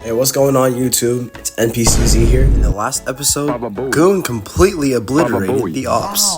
Hey, what's going on YouTube? It's NPCZ here. In the last episode, Goon completely obliterated the ops.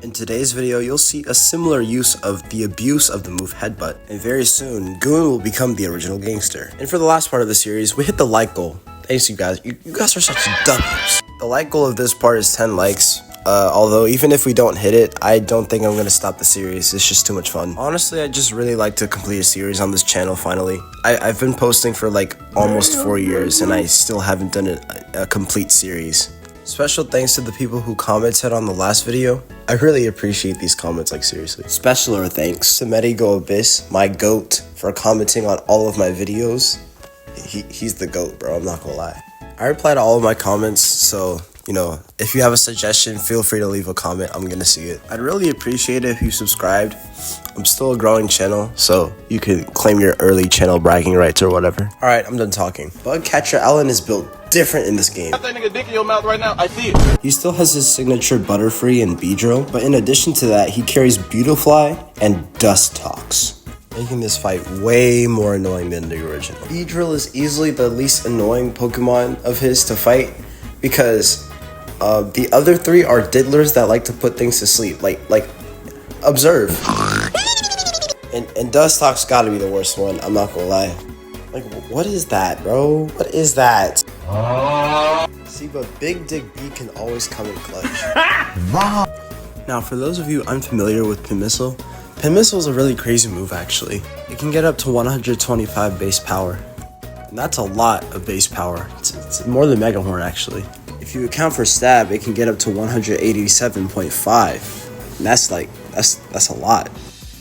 In today's video, you'll see a similar use of the abuse of the move Headbutt. And very soon, Goon will become the original gangster. And for the last part of the series, we hit the like goal. Thanks you guys. You guys are such W's. The like goal of this part is 10 likes. Although even if we don't hit it, I don't think I'm gonna stop the series. It's just too much fun. Honestly, I just really like to complete a series on this channel finally. I've been posting for like almost 4 years and I still haven't done a complete series. Special thanks to the people who commented on the last video. I really appreciate these comments, like seriously. Special thanks to Go.A.T, my GOAT, for commenting on all of my videos. He's the GOAT, bro, I'm not gonna lie. I reply to all of my comments, so you know, if you have a suggestion, feel free to leave a comment. I'm gonna see it. I'd really appreciate it if you subscribed. I'm still a growing channel, so you can claim your early channel bragging rights or whatever. Alright, I'm done talking. Bug Catcher Allen is built different in this game. Got that nigga dick in your mouth right now, I see it. He still has his signature Butterfree and Beedrill, but in addition to that, he carries Beautifly and Dust Tox, making this fight way more annoying than the original. Beedrill is easily the least annoying Pokemon of his to fight because the other three are diddlers that like to put things to sleep, like observe. And Dustox gotta be the worst one, I'm not gonna lie. Like, what is that, bro? What is that? See, but Big Dick B can always come in clutch. Now, for those of you unfamiliar with Pin Missile is a really crazy move, actually. It can get up to 125 base power. And that's a lot of base power. It's more than Mega Horn, actually. If you account for stab, it can get up to 187.5. And that's a lot.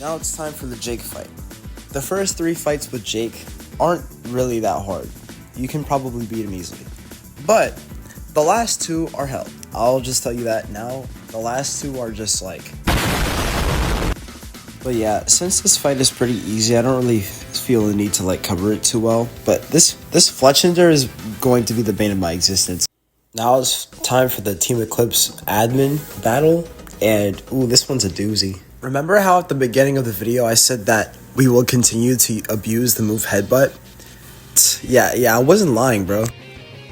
Now it's time for the Jake fight. The first 3 fights with Jake aren't really that hard. You can probably beat him easily. But the last 2 are hell. I'll just tell you that now. The last 2 are just like... But yeah, since this fight is pretty easy, I don't really feel the need to like cover it too well. But this Fletchinder is going to be the bane of my existence. Now it's time for the Team Eclipse admin battle, and ooh, this one's a doozy. Remember how at the beginning of the video I said that we will continue to abuse the move Headbutt? Yeah, I wasn't lying, bro.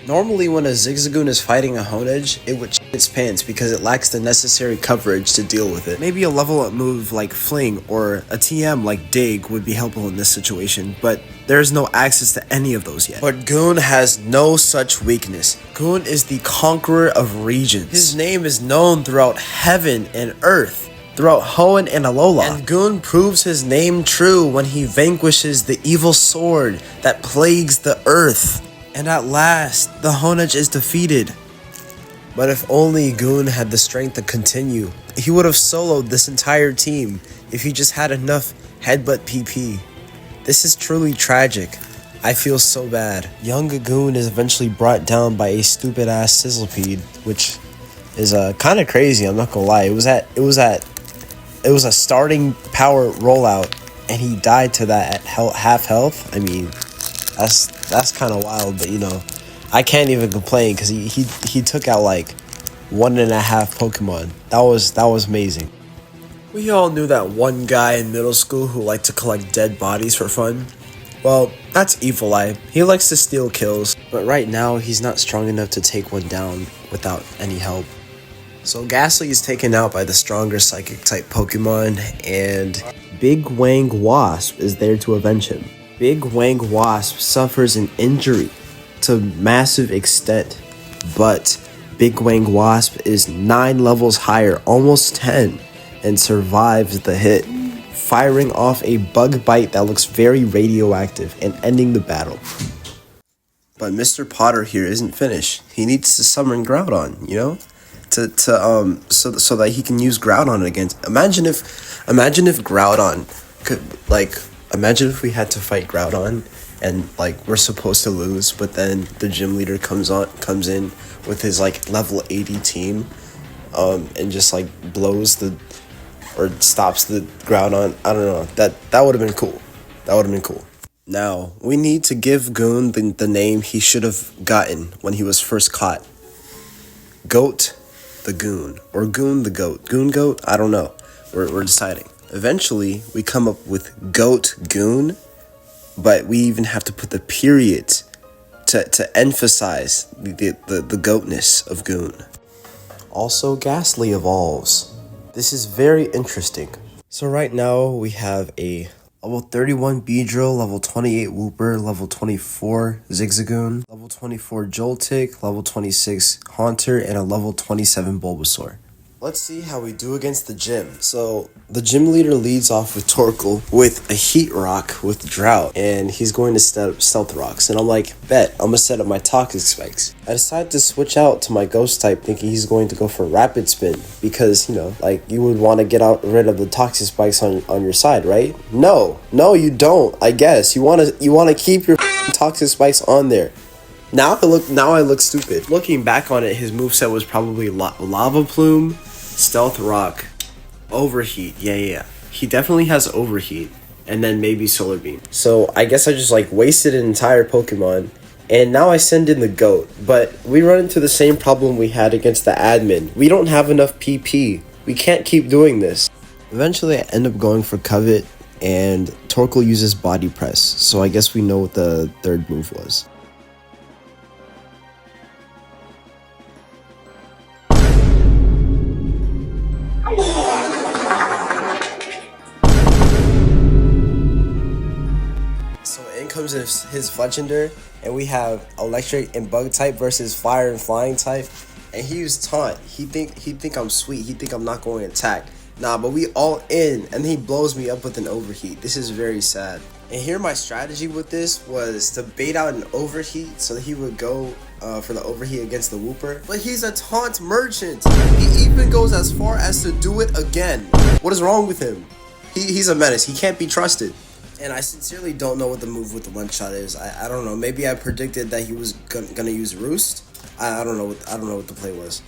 Normally when a Zigzagoon is fighting a Honedge, it would shit its pants because it lacks the necessary coverage to deal with it. Maybe a level up move like Fling or a TM like Dig would be helpful in this situation, but there's no access to any of those yet. But Goon has no such weakness. Goon is the conqueror of regions. His name is known throughout heaven and earth, throughout Hoenn and Alola. And Goon proves his name true when he vanquishes the evil sword that plagues the earth. And at last, the Honedge is defeated. But if only Goon had the strength to continue, he would have soloed this entire team if he just had enough Headbutt PP. This is truly tragic. I feel so bad. Young Goon is eventually brought down by a stupid ass Sizzlepede, which is kind of crazy. I'm not gonna lie. It was a starting power rollout, and he died to that at half health. I mean, that's kind of wild, but you know, I can't even complain because he took out like 1.5 Pokemon. That was amazing. We all knew that one guy in middle school who liked to collect dead bodies for fun. Well, that's Evil Eye. He likes to steal kills, but right now he's not strong enough to take one down without any help. So Ghastly is taken out by the stronger Psychic type Pokemon, and Big Wang Wasp is there to avenge him. Big Wang Wasp suffers an injury to massive extent, but Big Wang Wasp is 9 levels higher, almost 10, and survives the hit, firing off a bug bite that looks very radioactive and ending the battle. But Mr. Potter here isn't finished. He needs to summon Groudon, you know? So that he can use Groudon against. Imagine if Groudon could, like, imagine if we had to fight Groudon and like we're supposed to lose, but then the gym leader comes in with his like level 80 team and just like blows or stops the Groudon. I don't know. That would have been cool. Now, we need to give Goon the name he should have gotten when he was first caught. Goat the Goon, or Goon the Goat. Goon Goat? I don't know. We're deciding. Eventually, we come up with Goat Goon, but we even have to put the period to emphasize the goatness of Goon. Also, Ghastly evolves. This is very interesting. So right now we have a level 31 Beedrill, level 28 Wooper, level 24 Zigzagoon, level 24 Joltik, level 26 Haunter, and a level 27 Bulbasaur. Let's see how we do against the gym. So the gym leader leads off with Torkoal with a Heat Rock with Drought, and he's going to set up Stealth Rocks. And I'm like, bet, I'm gonna set up my Toxic Spikes. I decided to switch out to my Ghost type, thinking he's going to go for Rapid Spin, because, you know, like, you would want to get rid of the Toxic Spikes on your side, right? No, you don't. I guess you want to keep your Toxic Spikes on there. Now I look stupid. Looking back on it, his moveset was probably Lava Plume, Stealth Rock, Overheat. Yeah. He definitely has Overheat, and then maybe Solar Beam. So I guess I just like wasted an entire Pokemon, and now I send in the GOAT. But we run into the same problem we had against the admin. We don't have enough PP. We can't keep doing this. Eventually I end up going for Covet, and Torkoal uses Body Press. So I guess we know what the third move was. Comes his Fletchinder, and we have Electric and Bug type versus Fire and Flying type, and he used Taunt. He think I'm sweet. He think I'm not going to attack. Nah, but we all in, and he blows me up with an Overheat. This is very sad. And here my strategy with this was to bait out an Overheat so that he would go for the Overheat against the Wooper. But he's a Taunt merchant. He even goes as far as to do it again. What is wrong with him? He's a menace. He can't be trusted. And I sincerely don't know what the move with the one shot is. I don't know. Maybe I predicted that he was gonna use Roost. I don't know what the play was.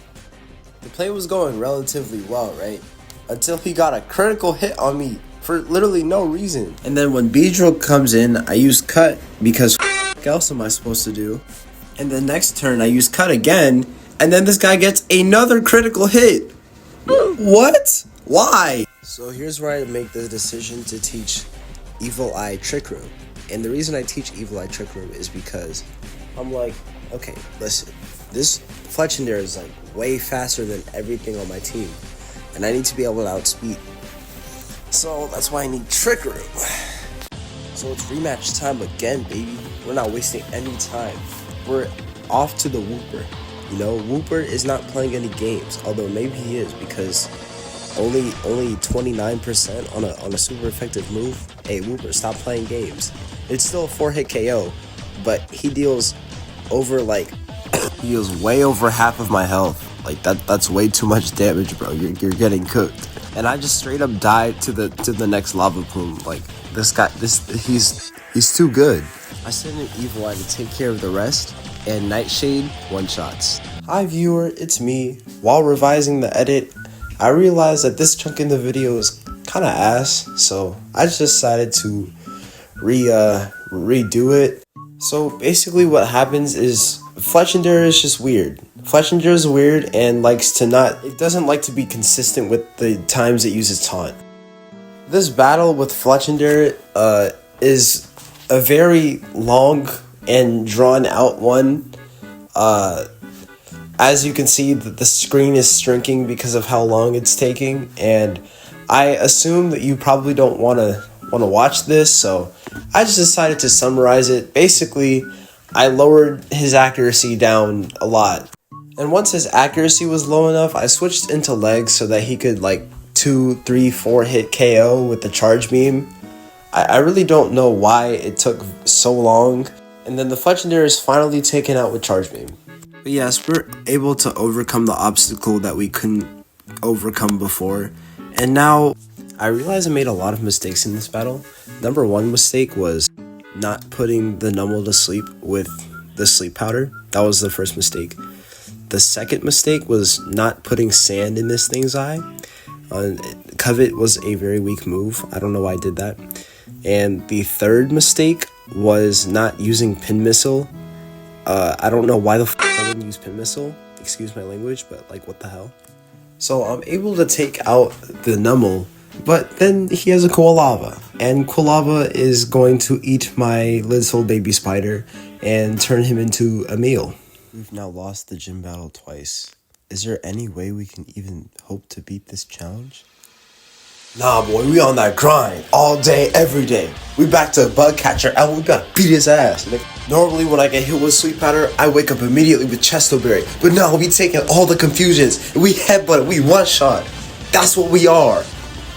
The play was going relatively well, right? Until he got a critical hit on me for literally no reason. And then when Beedrill comes in, I use Cut because what else am I supposed to do? And the next turn I use Cut again, and then this guy gets another critical hit. What? Why? So here's where I make the decision to teach Evil Eye Trick Room. And the reason I teach Evil Eye Trick Room is because I'm like, okay, listen, this Fletchinder is like way faster than everything on my team, and I need to be able to outspeed. So that's why I need Trick Room. So it's rematch time again, baby. We're not wasting any time. We're off to the Wooper. You know, Wooper is not playing any games, although maybe he is, because only 29% on a super effective move. Hey, Wooper, stop playing games. It's still a 4-hit KO, but he deals over he deals way over half of my health. Like that's way too much damage, bro. You're getting cooked. And I just straight up died to the next Lava Plume. Like this guy, he's too good. I sent an Evil Eye to take care of the rest, and Nightshade one-shots. Hi viewer, it's me. While revising the edit, I realized that this chunk in the video is kind of ass, so I just decided to redo it. So basically what happens is Fletchinder is just weird. Fletchinder is weird and it doesn't like to be consistent with the times it uses Taunt. This battle with Fletchinder is a very long and drawn out one. As you can see, the screen is shrinking because of how long it's taking, and I assume that you probably don't want to watch this, so I just decided to summarize it. Basically, I lowered his accuracy down a lot, and once his accuracy was low enough, I switched into legs so that he could 2, 3, 4 hit KO with the charge beam. I really don't know why it took so long, and then the Fletchinder is finally taken out with charge beam. But yes, we're able to overcome the obstacle that we couldn't overcome before. And now, I realize I made a lot of mistakes in this battle. Number one mistake was not putting the Numble to sleep with the sleep powder. That was the first mistake. The second mistake was not putting sand in this thing's eye. Covet was a very weak move. I don't know why I did that. And the third mistake was not using Pin Missile. I don't know why the I didn't use Pin Missile. Excuse my language, but what the hell? So I'm able to take out the Numble But then he has a Quilava, and Quilava is going to eat my little baby spider and turn him into a meal. We've now lost the gym battle twice. Is there any way we can even hope to beat this challenge? Nah, boy, we on that grind all day, every day. We back to bug catcher, and we gotta beat his ass, nigga. Normally, when I get hit with sweet powder, I wake up immediately with chestoberry. But now we taking all the confusions, and we headbutt, we one shot. That's what we are.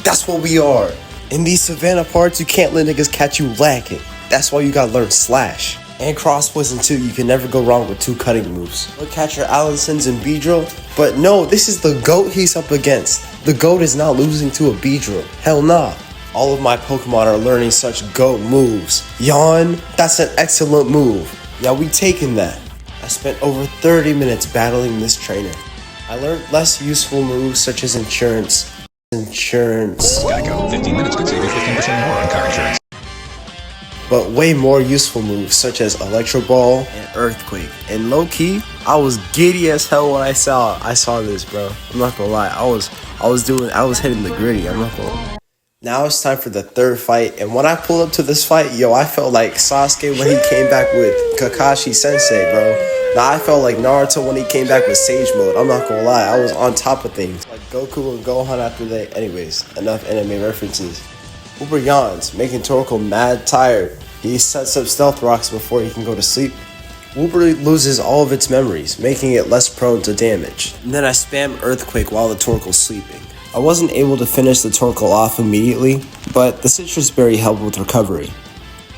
That's what we are. In these savannah parts, you can't let niggas catch you lacking. That's why you gotta learn slash. And cross poison too, you can never go wrong with 2 cutting moves. Look, catcher Allison's and Beedrill, but no, this is the GOAT he's up against. The GOAT is not losing to a Beedrill. Hell nah. All of my Pokemon are learning such GOAT moves. Yawn, that's an excellent move. Yeah, we taking that. I spent over 30 minutes battling this trainer. I learned less useful moves such as insurance. Geico, 15 minutes could save you 15% more on car insurance. But way more useful moves such as Electro Ball and Earthquake. And low key, I was giddy as hell when I saw this, bro. I'm not gonna lie. I was hitting the gritty. I'm not gonna lie. Now it's time for the third fight, and when I pulled up to this fight, yo, I felt like Sasuke when he came back with Kakashi Sensei, bro. Now I felt like Naruto when he came back with Sage Mode. I'm not gonna lie, I was on top of things. Like Goku and Gohan after they. Anyways, enough anime references. Uber yawns, making Torkoal mad tired. He sets up stealth rocks before he can go to sleep. Wooper loses all of its memories, making it less prone to damage. And then I spam Earthquake while the Torkoal's sleeping. I wasn't able to finish the Torkoal off immediately, but the Citrus Berry helped with recovery.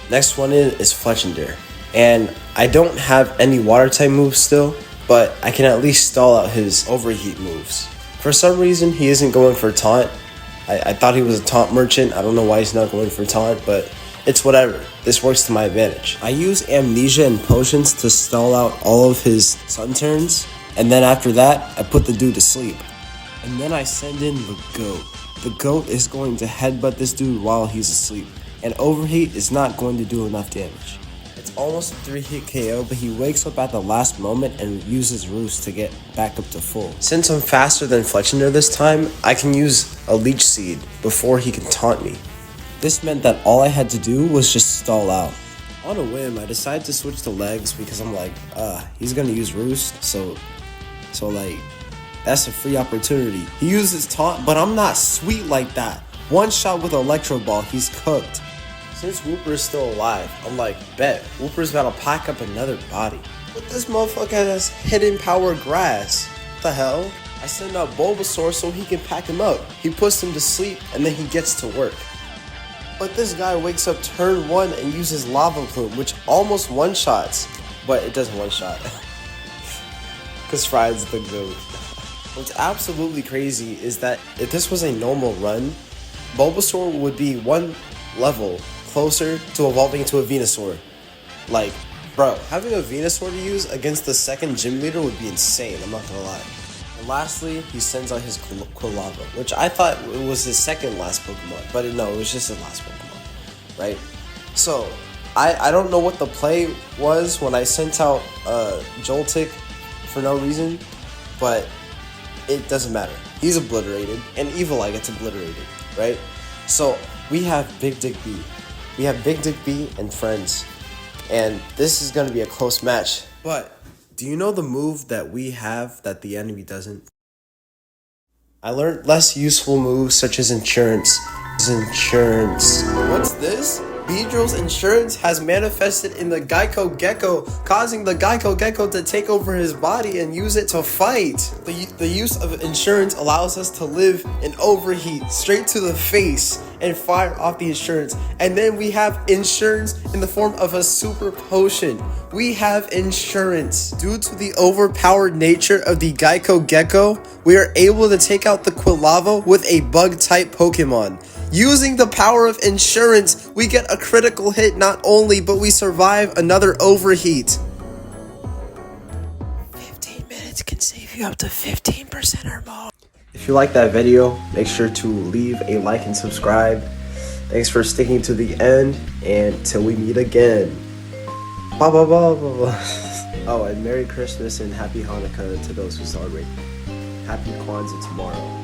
Next one is Fletchinder. And I don't have any water type moves still, but I can at least stall out his overheat moves. For some reason, he isn't going for taunt. I thought he was a taunt merchant. I don't know why he's not going for taunt, but it's whatever. This works to my advantage. I use Amnesia and Potions to stall out all of his sun turns, and then after that, I put the dude to sleep. And then I send in the GOAT. The GOAT is going to headbutt this dude while he's asleep, and Overheat is not going to do enough damage. It's almost a 3-hit KO, but he wakes up at the last moment and uses Roost to get back up to full. Since I'm faster than Fletchinder this time, I can use a Leech Seed before he can taunt me. This meant that all I had to do was just stall out. On a whim, I decided to switch to legs because I'm like, he's gonna use Roost, so like, that's a free opportunity. He uses taunt, but I'm not sweet like that. One shot with Electro Ball, he's cooked. Since Wooper is still alive, I'm like, bet, Wooper's about to pack up another body. But this motherfucker has hidden power grass. What the hell? I send out Bulbasaur so he can pack him up. He puts him to sleep, and then he gets to work. But this guy wakes up turn 1 and uses Lava Plume, which almost one-shots. But it doesn't one-shot. Because Fried's the GOAT. What's absolutely crazy is that if this was a normal run, Bulbasaur would be one level closer to evolving into a Venusaur. Like, bro, having a Venusaur to use against the second gym leader would be insane, I'm not gonna lie. And lastly, he sends out his Quilava, which I thought it was his second last Pokemon, but no, it was just his last Pokemon, right? So, I don't know what the play was when I sent out Joltik for no reason, but it doesn't matter. He's obliterated, and Evileye gets obliterated, right? So, we have Big Dick B. We have Big Dick B and friends, and this is going to be a close match. But, do you know the move that we have that the enemy doesn't? I learned less useful moves such as Insurance. What's this? Beedrill's Insurance has manifested in the Geico Gecko, causing the Geico Gecko to take over his body and use it to fight. The use of Insurance allows us to live in Overheat straight to the face and fire off the Insurance. And then we have Insurance in the form of a Super Potion. We have Insurance. Due to the overpowered nature of the Geico Gecko, we are able to take out the Quilava with a Bug-type Pokemon. Using the power of Insurance, we get a critical hit not only, but we survive another Overheat. 15 minutes can save you up to 15% or more. If you like that video, make sure to leave a like and subscribe. Thanks for sticking to the end, and till we meet again. Blah, blah, blah, blah, blah. Oh, and Merry Christmas and Happy Hanukkah to those who celebrate. Happy Kwanzaa tomorrow.